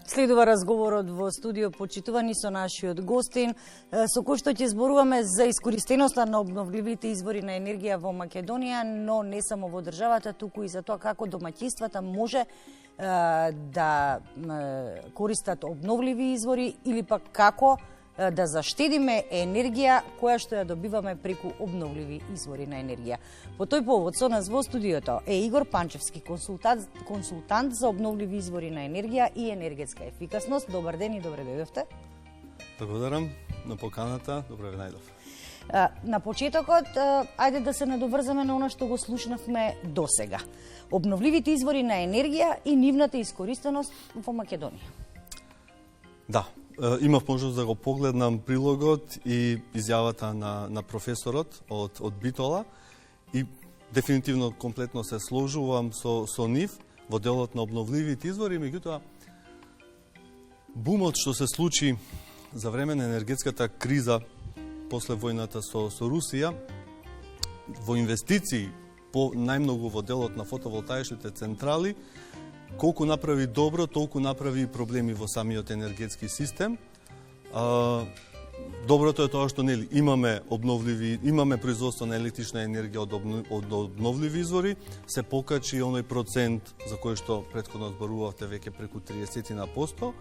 Следува разговорот во студио почитувани со нашиот гостин, со кој што ќе зборуваме за искористеноста на обновливите извори на енергија во Македонија, но не само во државата, туку и за тоа како домаќинствата може да користат обновливи извори или пак како да заштедиме енергија која што ја добиваме преку обновливи извори на енергија. По тој повод со нас во студиото е Игор Панчевски, консултант за обновливи извори на енергија и енергетска ефикасност. Добар ден и добре дојдовте. Благодарам на поканата, добре ве најдов. На почетокот, ајде да се надоврзаме на она што го слушнавме досега. Обновливите извори на енергија и нивната искористеност во Македонија. Да, имав можност да го погледнам прилогот и изјавата на професорот од Битола и дефинитивно комплетно се сложувам со нив во делот на обновливите извори, меѓутоа бумот што се случи за време на енергетската криза после војната со Русија, во инвестиции по најмногу во делот на фотоволтаичните централи, колку направи добро, толку направи проблеми во самиот енергетски систем. Доброто е тоа што нели имаме производство на електрична енергија од обновливи извори, се покачи оној процент за кој што претходно зборувавте веќе преку 30%.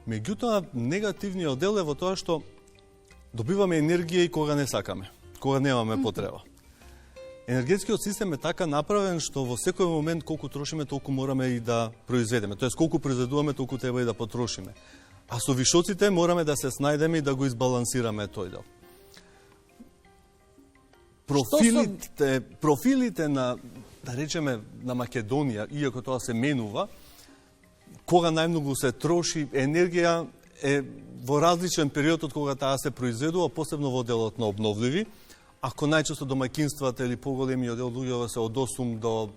Меѓутоа негативниот дел е во тоа што добиваме енергија и кога не сакаме, кога немаме потреба. Енергетскиот систем е така направен што во секој момент колку трошиме, толку мораме и да произведеме. Тоест колку произведуваме, толку треба и да потрошиме. А со вишоците мораме да се снајдеме и да го избалансираме тој дел. Профилите на, да речеме, на Македонија, иако тоа се менува, кога најмногу се троши енергија е во различен период од кога таа се произведува, посебно во делот на обновливи. Ако најчесто домаќинствата или поголемиот дел луѓето се од 8 до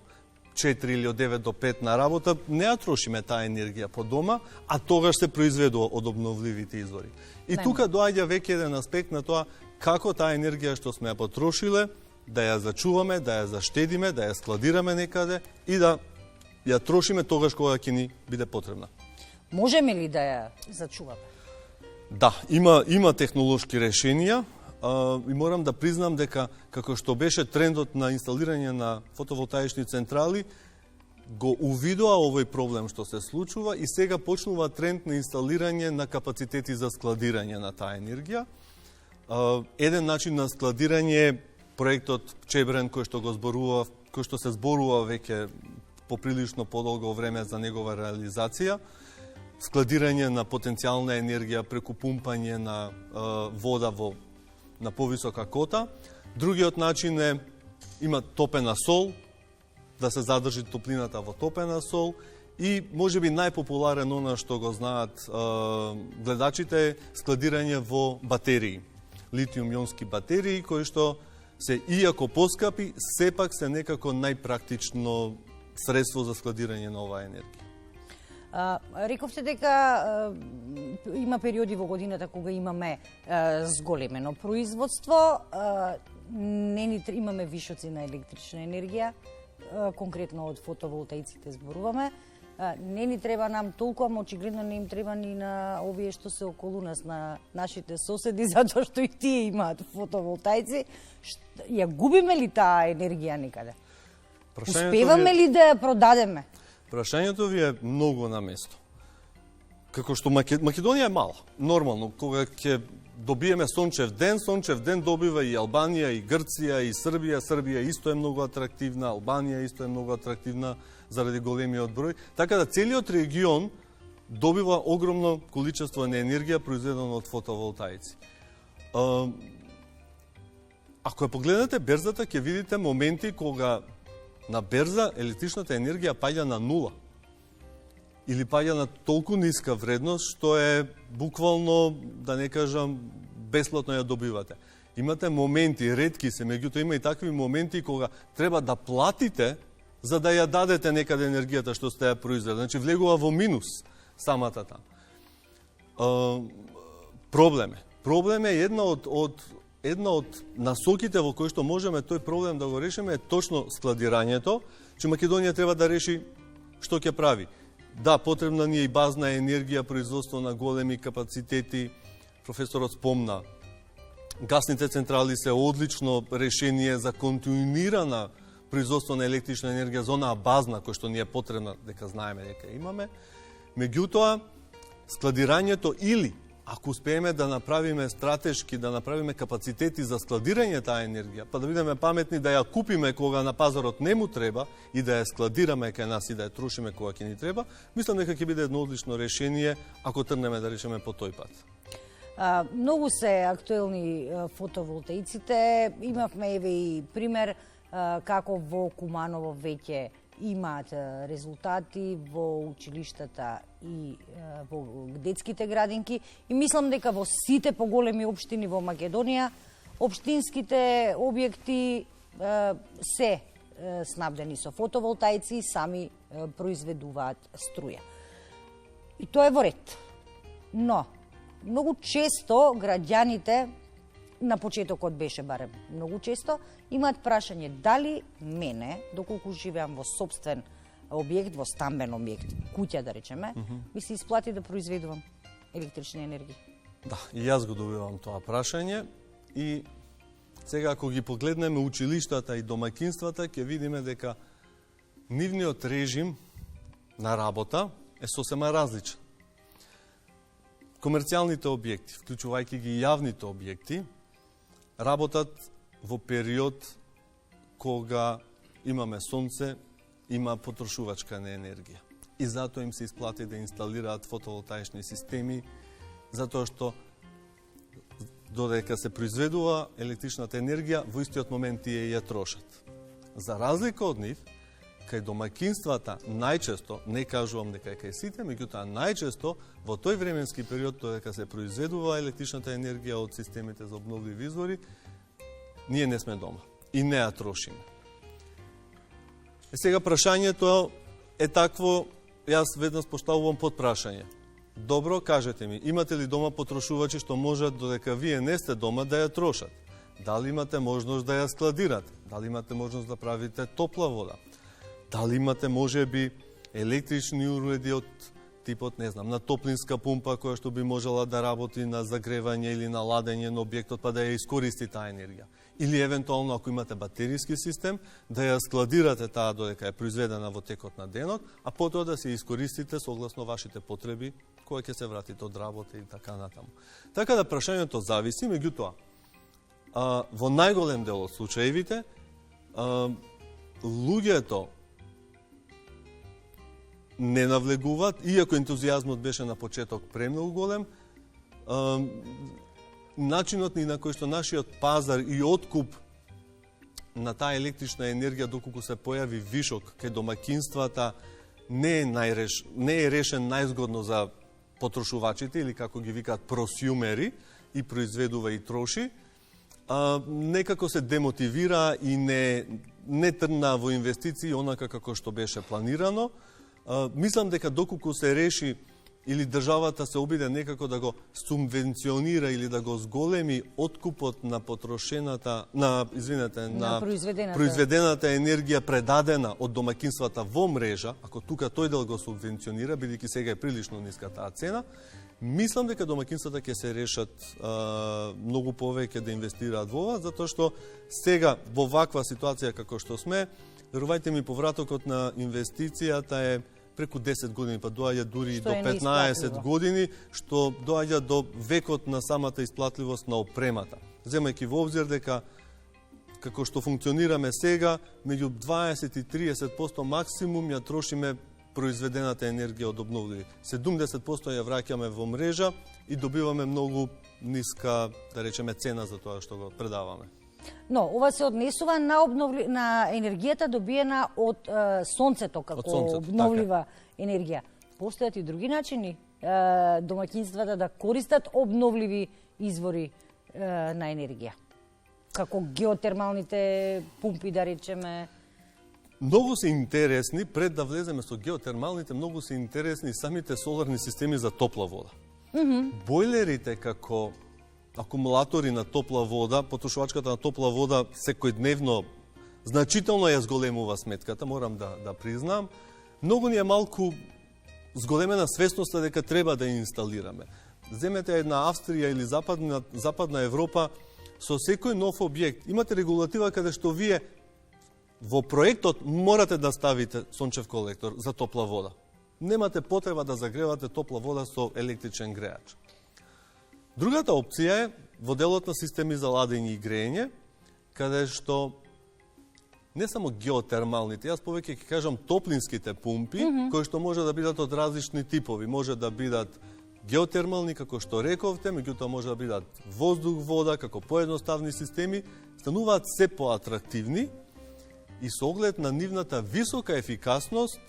4 или од 9 до 5 на работа, не ја трошиме таа енергија по дома, а тогаш се произведува од обновливите извори. И тука доаѓа веќе еден аспект на тоа како таа енергија што сме ја потрошиле, да ја зачуваме, да ја заштедиме, да ја складираме некаде и да ја трошиме тогаш кога ќе ни биде потребна. Можеме ли да ја зачуваме? Да, има технолошки решенија. И морам да признам дека, како што беше трендот на инсталирање на фотоволтаични централи, го увидоа овој проблем што се случува и сега почнува тренд на инсталирање на капацитети за складирање на таа енергија. Еден начин на складирање е проектот Чебрен, кој што се зборува веќе поприлично подолго време за негова реализација. Складирање на потенцијална енергија преку пумпање на вода на повисока кота. Другиот начин е, има топена сол, да се задржи топлината во топена сол и можеби најпопуларен она што го знаат гледачите е складирање во батерии. Литиум-ионски батерии, кои што се, иако поскапи, сепак се некако најпрактично средство за складирање на оваа енергија. Рековте дека има периоди во годината кога имаме зголемено производство, имаме вишоци на електрична енергија, конкретно од фотоволтаиците зборуваме. Не ни треба нам толку, ама очигледно не им треба ни на овие што се околу нас, на нашите соседи, затоа што и тие имаат фотоволтаици. Ја губиме ли таа енергија некаде? Успеваме ли да ја продадеме? Прашањето ви е многу на место. Како што Македонија е мала, нормално, кога ќе добиеме сончев ден добива и Албанија, и Грција, и Србија. Србија исто е многу атрактивна, Албанија исто е многу атрактивна заради големиот број. Така да целиот регион добива огромно количество на енергија произведена од фотоволтаици. Ако ја погледнете берзата, ќе видите моменти кога на берза електричната енергија паѓа на нула или паѓа на толку ниска вредност што е буквално, да не кажам, бесплатно ја добивате. Имате моменти, ретки се, меѓутоа има и такви моменти кога треба да платите за да ја дадете некаде енергијата што сте ја произвели. Значи влегува во минус самата там. Проблем е една од насоките во кои што можеме тој проблем да го решиме е точно складирањето, че Македонија треба да реши што ќе прави. Да, потребна ни е и базна енергија, производство на големи капацитети. Професорот спомна. Гасните централи се одлично решение за континуирана производство на електрична енергија за онаа базна која што ни е потребна, дека знаеме дека имаме. Меѓутоа, складирањето или ако успееме да направиме стратешки, да направиме капацитети за складирање таа енергија, па да бидеме паметни да ја купиме кога на пазарот не му треба и да ја складираме кај нас и да ја трошиме кога ќе ни треба, мислам дека ќе биде едно одлично решение ако тргнеме да речеме по тој пат. Многу се актуелни фотоволтаиците. Имавме еве и пример како во Куманово веќе имаат резултати во училиштата и во детските градинки. И мислам дека во сите поголеми општини во Македонија, општинските објекти се снабдени со фотоволтаици и сами произведуваат струја. И тоа е во ред. Но, многу често граѓаните, на почетокот беше барем многу често, имаат прашање дали мене, доколку живеам во сопствен објект, во стамбен објект, куќа да речеме, ми се исплати да произведувам електрична енергија. Да, и јас го добивам тоа прашање и сега ако ги погледнеме училиштата и домакинствата, ќе видиме дека нивниот режим на работа е сосема различен. Комерцијалните објекти, вклучувајќи ги јавните објекти, работат во период кога имаме сонце, има потрошувачка на енергија. И затоа им се исплати да инсталираат фотоволтаични системи, затоа што додека се произведува електричната енергија, во истиот момент тие ја трошат. За разлика од нив, кај домакинствата најчесто, не кажувам дека кај сите, меѓутоа најчесто во тој временски период додека се произведува електричната енергија од системите за обновливи извори, ние не сме дома и не ја трошиме. Сега прашањето е такво, јас веднаш поставувам под прашање. Добро, кажете ми, имате ли дома потрошувачи што можат додека вие не сте дома да ја трошат? Дали имате можност да ја складирате? Дали имате можност да правите топла вода? Дали имате можеби електрични уреди од типот, не знам, на топлинска пумпа која што би можела да работи на загревање или на ладење на објектот па да ја искористи таа енергија? Или евентуално ако имате батериски систем, да ја складирате таа додека е произведена во текот на денот, а потоа да се искористите согласно вашите потреби кога ќе се вратите од работа и така натаму. Така да прашањето зависи, меѓутоа во најголем дел од случаевите луѓето не навлегуваат, иако ентузијазмот беше на почеток премногу голем, начинот ни на кој што нашиот пазар и откуп на таа електрична енергија доколку се појави вишок кај домакинствата не е решен најзгодно за потрошувачите или како ги викаат просјумери и произведува и троши, некако се демотивира и не тргна во инвестиции онака како што беше планирано. Мислам дека доколку се реши или државата се обиде некако да го субвенционира или да го зголеми откупот на потрошената, на произведената енергија предадена од домакинствата во мрежа, ако тука тој дел го субвенционира, бидејќи сега е прилично ниска таа цена, мислам дека домакинствата ќе се решат многу повеќе да инвестираат во ова, затоа што сега во ваква ситуација како што сме, верувајте ми, повратокот на инвестицијата е преку 10 години, па доаѓа дури и до 15 години, што доаѓа до векот на самата исплатливост на опремата. Земајќи во обзир дека како што функционираме сега, меѓу 20 и 30% максимум ја трошиме произведената енергија од обновливи. 70% ја враќаме во мрежа и добиваме многу ниска, да речеме, цена за тоа што го предаваме. Но, ова се однесува на енергијата добиена од сонцето како обновлива енергија. Постојат и други начини домаќинствата да користат обновливи извори на енергија. Како геотермалните пумпи, да речеме. Многу се интересни, пред да влеземе со геотермалните, многу се интересни самите соларни системи за топла вода. Бойлерите како акумулатори на топла вода, потрошувачката на топла вода секојдневно значително ја зголемува сметката, морам да признам. Многу ни е малку зголемена свесноста дека треба да ја инсталираме. Земете една Австрија или Западна Европа, со секој нов објект имате регулатива каде што вие во проектот морате да ставите сончев колектор за топла вода. Немате потреба да загревате топла вода со електричен греач. Другата опција е во делот на системи за ладење и грејење, каде што не само геотермалните, јас повеќе ќе кажам топлинските пумпи, кои што може да бидат од различни типови. Може да бидат геотермални, како што рековте, меѓутоа може да бидат воздух, вода, како поедноставни системи, стануваат се поатрактивни и со оглед на нивната висока ефикасност,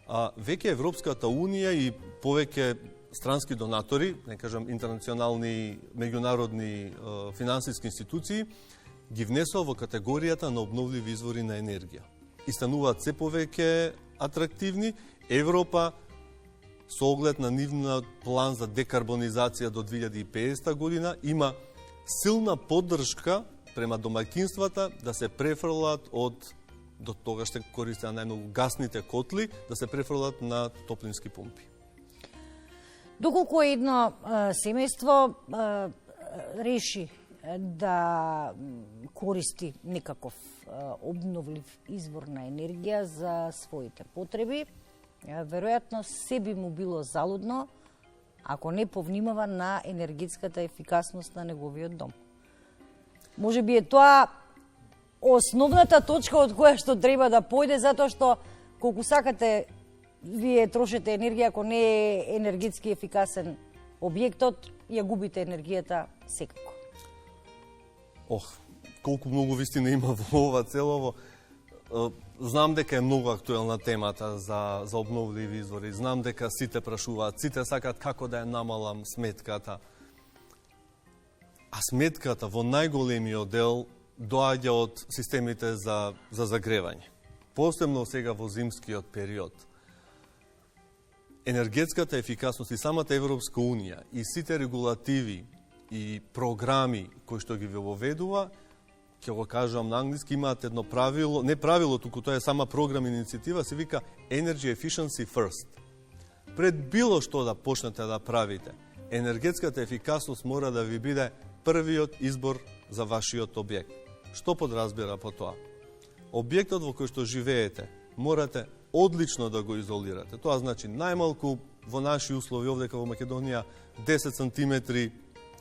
веќе Европската Унија и повеќе странски донатори, не кажам интернационални, меѓународни финансиски институции, ги внесува во категоријата на обновливи извори на енергија. И стануваат се повеќе атрактивни. Европа, со оглед на нивна план за декарбонизација до 2050 година, има силна поддршка према домаќинствата да се префрлат од, до тога ще користеа најмногу гасните котли, да се префрлат на топлински пумпи. Доколку едно семејство реши да користи некаков обновлив извор на енергија за своите потреби, веројатно се би му било залудно ако не повнимава на енергетската ефикасност на неговиот дом. Може би е тоа основната точка од која што треба да појде, затоа што колку сакате вие трошите енергија, ако не е енергетски ефикасен објектот, ја губите енергијата секако. Колку многу вистина има во ова целово. Знам дека е многу актуелна темата за обновливи извори. Знам дека сите прашуваат, сите сакат како да ја намалам сметката. А сметката во најголемиот дел доаѓа од системите за загревање. Посебно сега во зимскиот период. Енергетската ефикасност и самата Европска Унија и сите регулативи и програми кои што ги воведува, ќе го кажам на англиски, имаат едно правило, не правило, туку тоа е сама програм иницијатива, се вика Energy Efficiency First. Пред било што да почнете да правите, енергетската ефикасност мора да ви биде првиот избор за вашиот објект. Што подразбира по тоа? Објектот во кој што живеете морате одлично да го изолирате. Тоа значи најмалку во наши услови овде во Македонија 10 сантиметри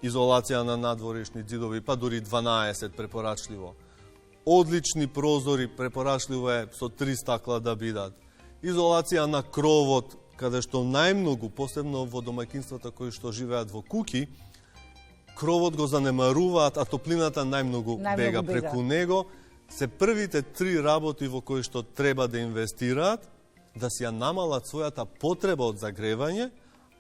изолација на надворешни ѕидови, па дури 12 препорачливо. Одлични прозори, препорачливо е со 3 стакла да бидат. Изолација на кровот, каде што најмногу, посебно во домаќинствата кои што живеат во куќи, кровот го занемаруваат, а топлината најмногу бега преку него. Се првите 3 работи во кои што треба да инвестираат, да си ја намалат својата потреба од загревање,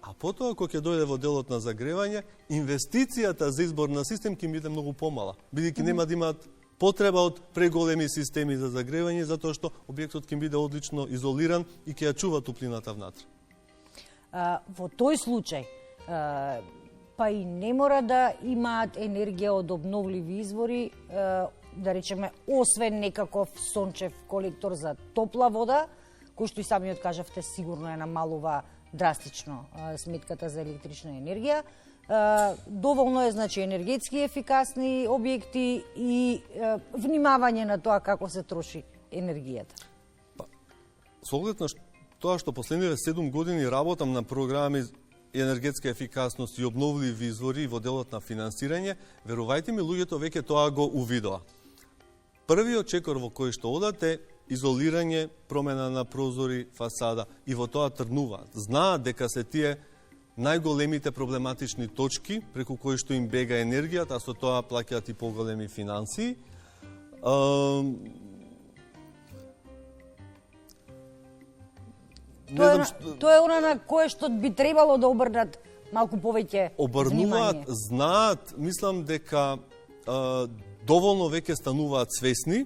а потоа, кога ќе дојде во делот на загревање, инвестицијата за избор на систем ќе биде многу помала, бидејќи нема да имаат потреба од преголеми системи за загревање, затоа што објектот ќе биде одлично изолиран и ќе ја чува топлината внатре. Во тој случај, па и не мора да имаат енергија од обновливи извори, да речеме, освен некаков сончев колектор за топла вода, кој што и самиот кажавте, сигурно ја намалува драстично сметката за електрична енергија. Доволно е, значи, енергетски ефикасни објекти и внимавање на тоа како се троши енергијата. Со оглед на тоа што последниве 7 години работам на програми енергетска ефикасност и обновливи извори во делот на финансирање, верувајте ми, луѓето веќе тоа го увидоа. Првиот чекор во кој што одат е изолирање, промена на прозори, фасада, и во тоа тргнуваат. Знаат дека се тие најголемите проблематични точки преку кои што им бега енергијата, а со тоа плаќаат и поголеми финансии. Тоа е она на кое што би требало да обрнат малку повеќе внимание. Знаат, мислам дека доволно веќе стануваат свесни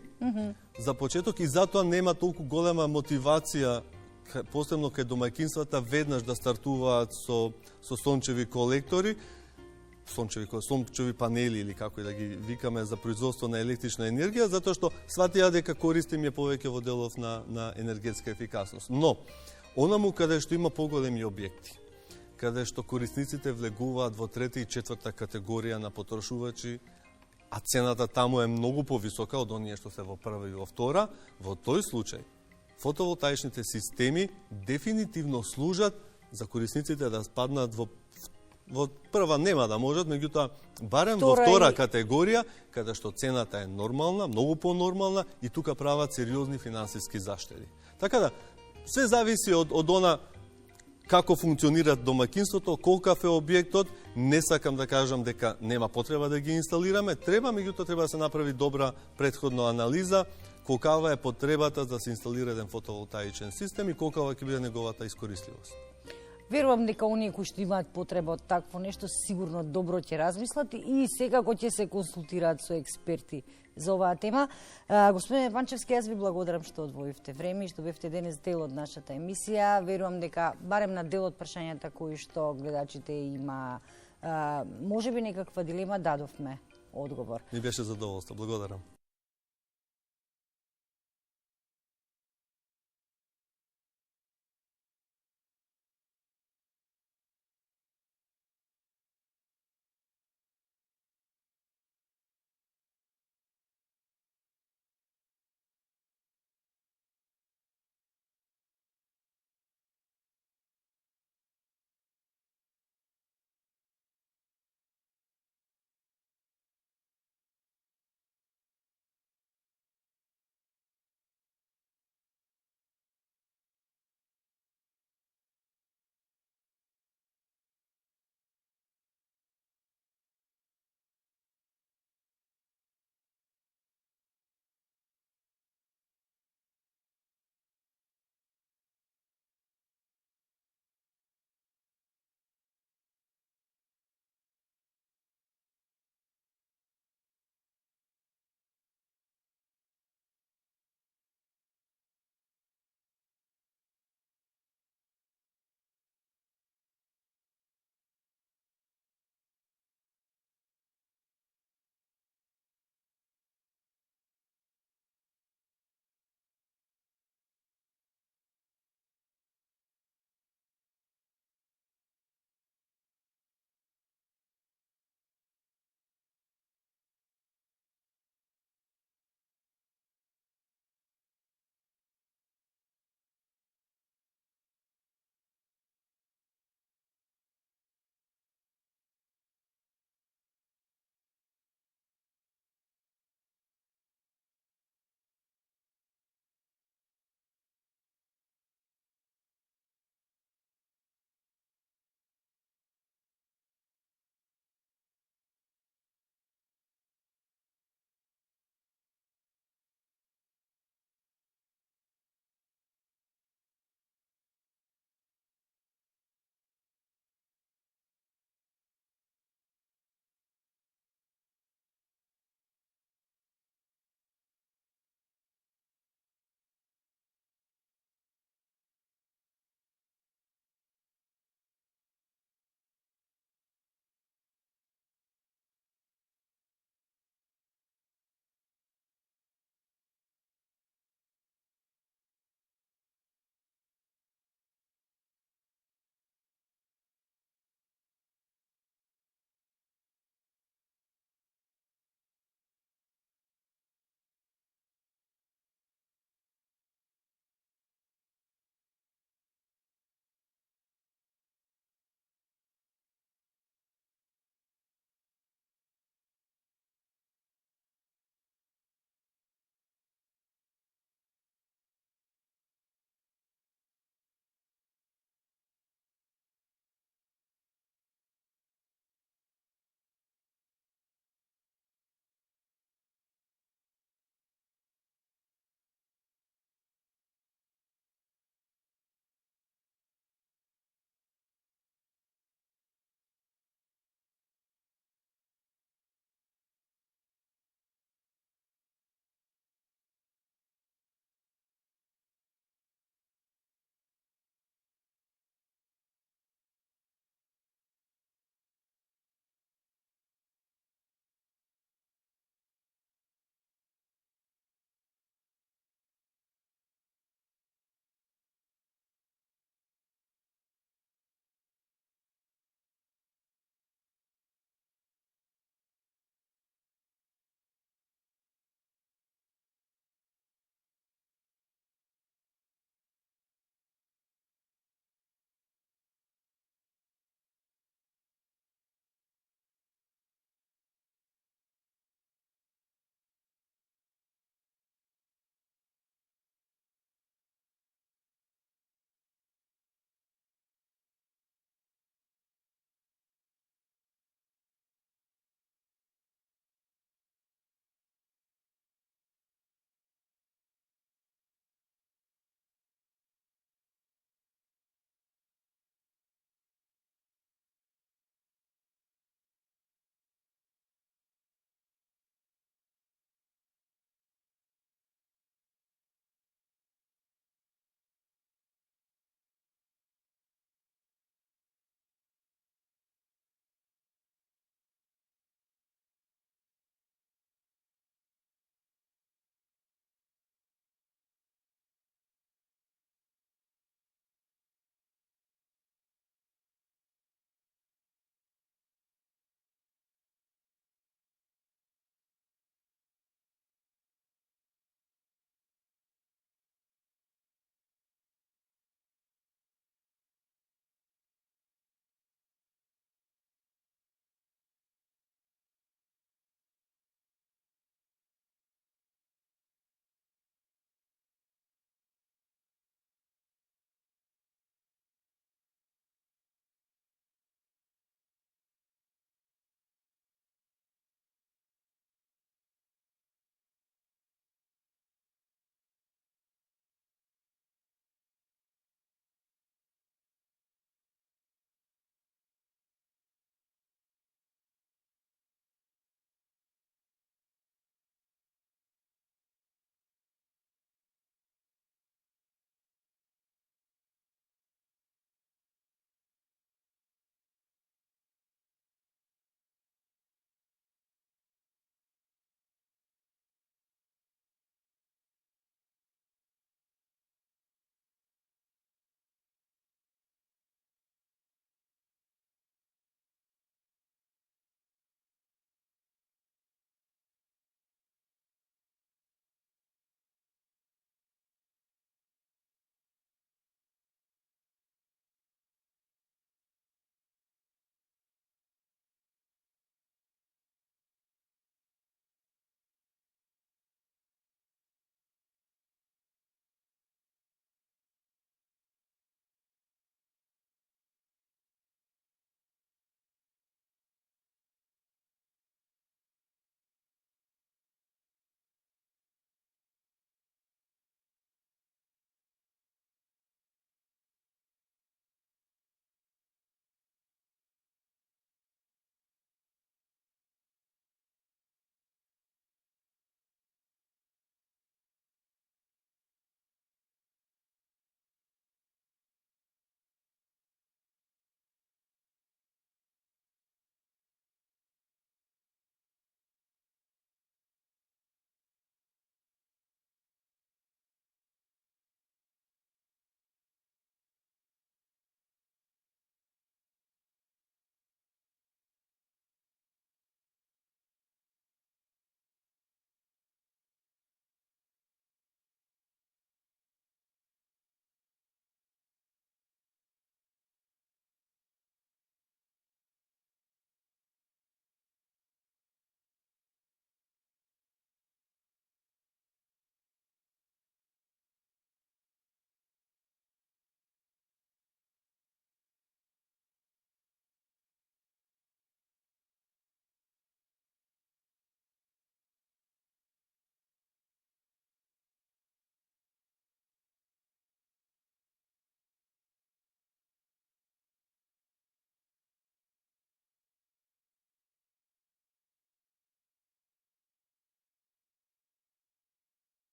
за почеток и затоа нема толку голема мотивација, посебно кај домаќинствата, веднаш да стартуваат со сончеви колектори, сончеви панели или како и да ги викаме за производство на електрична енергија, затоа што сватија дека користим ја повеќе во делов на енергетска ефикасност. Но, Онаму каде што има поголеми објекти, каде што корисниците влегуваат во трета и четврта категорија на потрошувачи, а цената таму е многу повисока од оние што се во прва и во втора, во тој случај фотоволтаичните системи дефинитивно служат за корисниците да спаднат во прва нема да можат, меѓутоа барем во втора категорија, каде што цената е нормална, многу понормална и тука прават сериозни финансиски заштеди. Така да, се зависи од она како функционира домаќинството, колкав е објектот. Не сакам да кажам дека нема потреба да ги инсталираме, меѓутоа треба да се направи добра претходна анализа, колкава е потребата да се инсталира еден фотоволтаичен систем и колкава ќе биде неговата искористливост. Верувам дека оние кои што имаат потреба од такво нешто сигурно добро ќе размислат и секако ќе се консултираат со експерти за оваа тема. Господине Панчевски, јас ви благодарам што одвоивте време и што бевте денес дел од нашата емисија. Верувам дека барем на дел од прашањата кои што гледачите има, можеби некаква дилема, дадовме одговор. Ми беше задоволство. Благодарам.